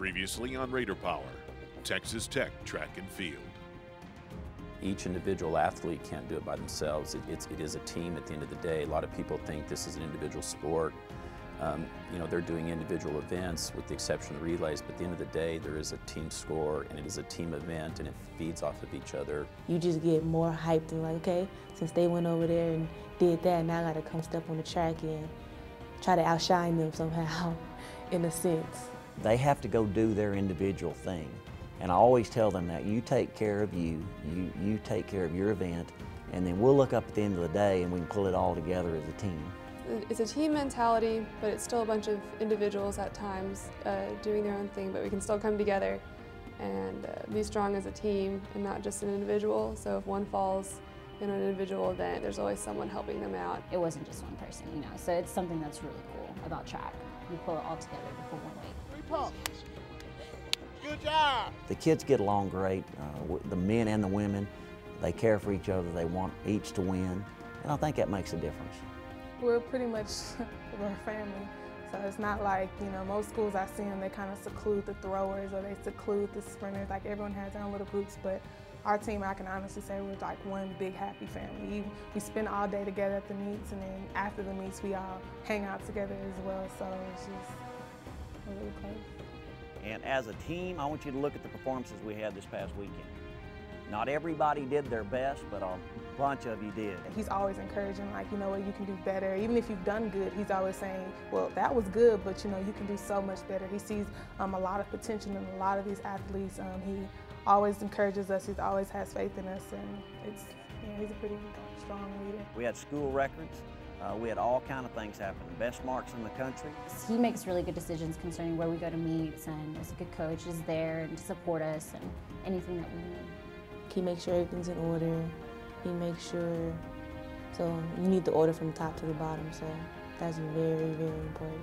Previously on Raider Power, Texas Tech Track and Field. Each individual athlete can't do it by themselves. It is a team at the end of the day. A lot of people think this is an individual sport. They're doing individual events with the exception of relays, but at the end of the day, there is a team score and it is a team event and it feeds off of each other. You just get more hyped and like, okay, since they went over there and did that, now I gotta come step on the track and try to outshine them somehow, in a sense. They have to go do their individual thing. And I always tell them that you take care of you take care of your event, and then we'll look up at the end of the day and we can pull it all together as a team. It's a team mentality, but it's still a bunch of individuals at times doing their own thing, but we can still come together and be strong as a team and not just an individual. So if one falls in an individual event, there's always someone helping them out. It wasn't just one person, so it's something that's really cool about track. We pull it all together to pull one weight. Good job! The kids get along great, the men and the women. They care for each other, they want each to win, and I think that makes a difference. We're pretty much we're a family, so it's not like, most schools I see them, they kind of seclude the throwers or they seclude the sprinters, like everyone has their own little groups, but our team, I can honestly say we're like one big happy family. We spend all day together at the meets, and then after the meets we all hang out together as well, so it's just, we're really close. And as a team, I want you to look at the performances we had this past weekend. Not everybody did their best, but a bunch of you did. He's always encouraging, like, you know what, you can do better. Even if you've done good, he's always saying, well, that was good, but you can do so much better. He sees a lot of potential in a lot of these athletes. He always encourages us. He always has faith in us, and he's a pretty strong leader. We had school records. We had all kind of things happen. Best marks in the country. He makes really good decisions concerning where we go to meets, and as a good coach is there and to support us and anything that we need. He makes sure everything's in order. He makes sure, so you need the order from top to the bottom, so that's very, very important.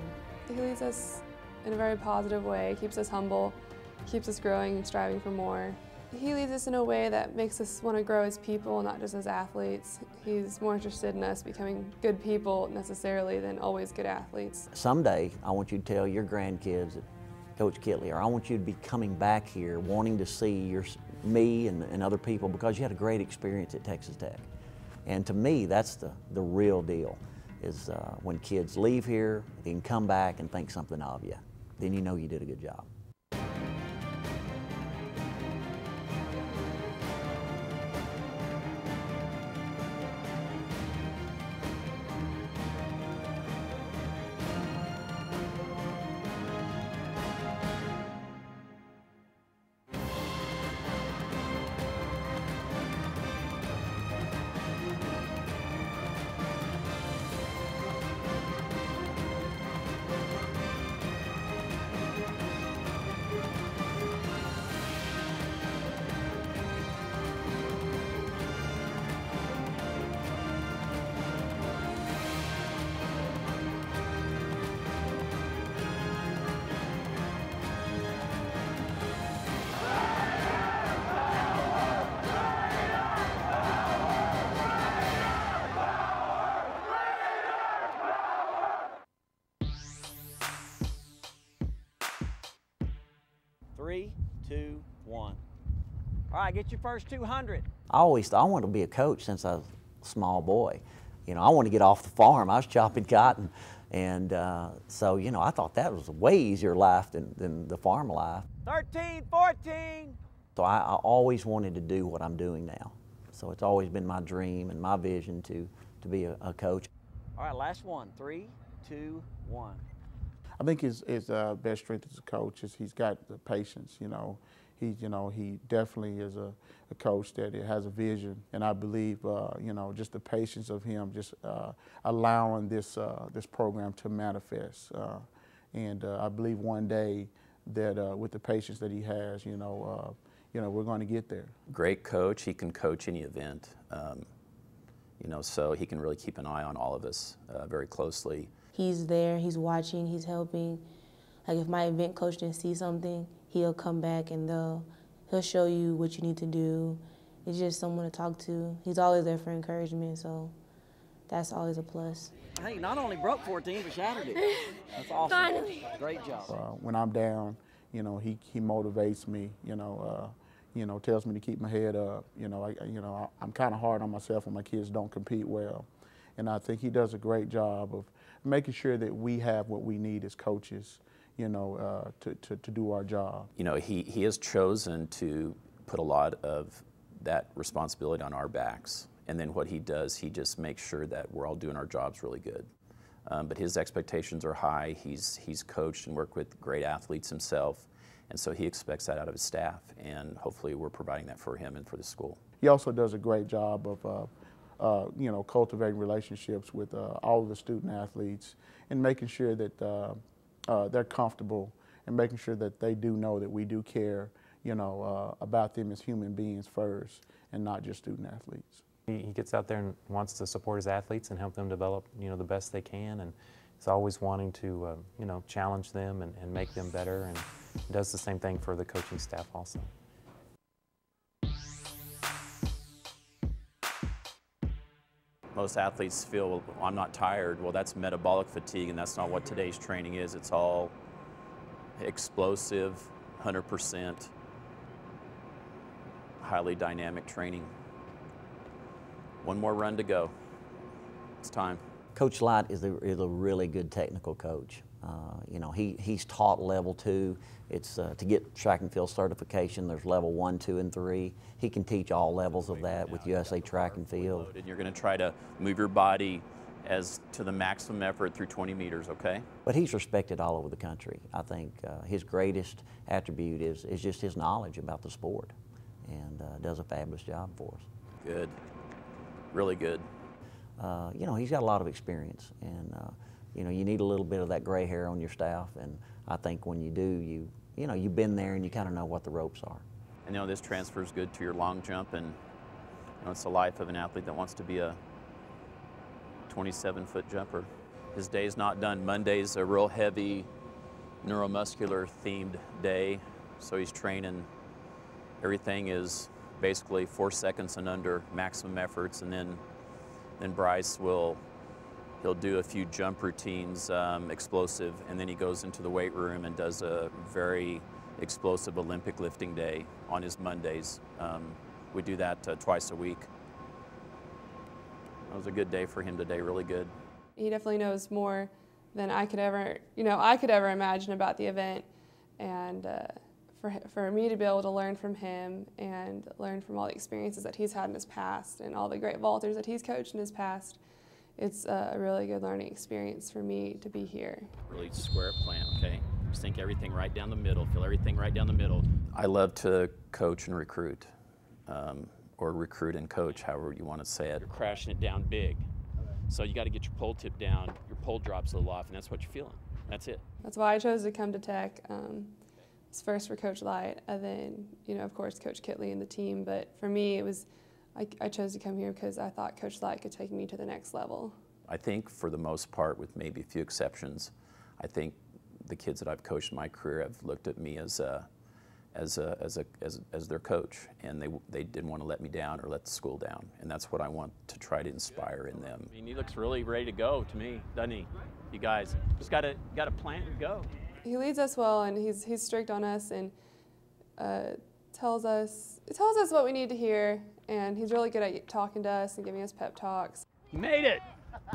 He leads us in a very positive way, keeps us humble, keeps us growing and striving for more. He leads us in a way that makes us want to grow as people, not just as athletes. He's more interested in us becoming good people necessarily than always good athletes. Someday, I want you to tell your grandkids that Coach Kitley, or I want you to be coming back here wanting to see me and other people because you had a great experience at Texas Tech. And to me, that's the real deal, is when kids leave here, they can come back and think something of you. Then you know you did a good job. Three, two, one. All right, get your first 200. I wanted to be a coach since I was a small boy. I wanted to get off the farm. I was chopping cotton. And so, I thought that was a way easier life than the farm life. 13, 14. So I always wanted to do what I'm doing now. So it's always been my dream and my vision to be a coach. All right, last one. 3, 2, 1. I think his best strength as a coach is he's got the patience. He definitely is a coach that has a vision, and I believe just the patience of him just allowing this program to manifest. And I believe one day that with the patience that he has, we're going to get there. Great coach. He can coach any event. So he can really keep an eye on all of us very closely. He's there, he's watching, he's helping. Like if my event coach didn't see something, he'll come back and he'll show you what you need to do. It's just someone to talk to. He's always there for encouragement, so that's always a plus. Hey, not only broke 14, but shattered it. That's awesome. Finally. Great job. When I'm down, You know, he motivates me. Tells me to keep my head up. I'm kind of hard on myself when my kids don't compete well, and I think he does a great job of making sure that we have what we need as coaches, to do our job. You know, he has chosen to put a lot of that responsibility on our backs, and then what he does, he just makes sure that we're all doing our jobs really good. But his expectations are high. He's coached and worked with great athletes himself, and so he expects that out of his staff, and hopefully we're providing that for him and for the school. He also does a great job of cultivating relationships with all of the student athletes and making sure that they're comfortable and making sure that they do know that we do care, about them as human beings first and not just student athletes. He gets out there and wants to support his athletes and help them develop, the best they can, and he's always wanting to, challenge them and make them better, and does the same thing for the coaching staff also. Most athletes feel, well, I'm not tired. Well, that's metabolic fatigue, and that's not what today's training is. It's all explosive, 100%, highly dynamic training. One more run to go. It's time. Coach Light is a really good technical coach. He's taught level 2. It's to get track and field certification. There's level 1, 2, and 3. He can teach all levels of that with USA Track and Field. And you're going to try to move your body as to the maximum effort through 20 meters, okay? But he's respected all over the country. I think his greatest attribute is just his knowledge about the sport, and does a fabulous job for us. Good. Really good. He's got a lot of experience, and you need a little bit of that gray hair on your staff, and I think when you do, you've been there and you kind of know what the ropes are. And this transfer is good to your long jump, and it's the life of an athlete that wants to be a 27-foot jumper. His day's not done. Monday's a real heavy neuromuscular themed day, so he's training. Everything is basically 4 seconds and under maximum efforts, and then Bryce he'll do a few jump routines, explosive, and then he goes into the weight room and does a very explosive Olympic lifting day on his Mondays. We do that twice a week. That was a good day for him today, really good. He definitely knows more than I could ever imagine about the event, and for me to be able to learn from him and learn from all the experiences that he's had in his past and all the great vaulters that he's coached in his past, it's a really good learning experience for me to be here. Really square plan, okay? Just think everything right down the middle, feel everything right down the middle. I love to coach and recruit, or recruit and coach, however you want to say it. You're crashing it down big. So you got to get your pole tip down, your pole drops a little off, and that's what you're feeling. That's it. That's why I chose to come to Tech. It's first for Coach Light, and then, of course, Coach Kitley and the team. But for me, it was, I chose to come here because I thought Coach Light could take me to the next level. I think for the most part, with maybe a few exceptions, I think the kids that I've coached in my career have looked at me as their coach, and they didn't want to let me down or let the school down, and that's what I want to try to inspire in them. I mean, he looks really ready to go to me, doesn't he? You guys just got to plan and go. He leads us well, and he's strict on us, and tells us what we need to hear, and he's really good at talking to us and giving us pep talks. You made it.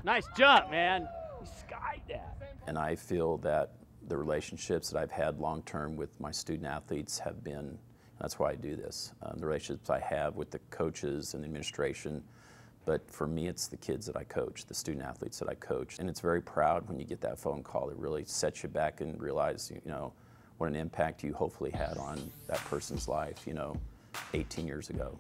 Nice jump, man. You skied that. And I feel that the relationships that I've had long-term with my student athletes have been, that's why I do this, the relationships I have with the coaches and the administration, but for me it's the kids that I coach, the student athletes that I coach. And it's very proud when you get that phone call. It really sets you back and realize, what an impact you hopefully had on that person's life, 18 years ago.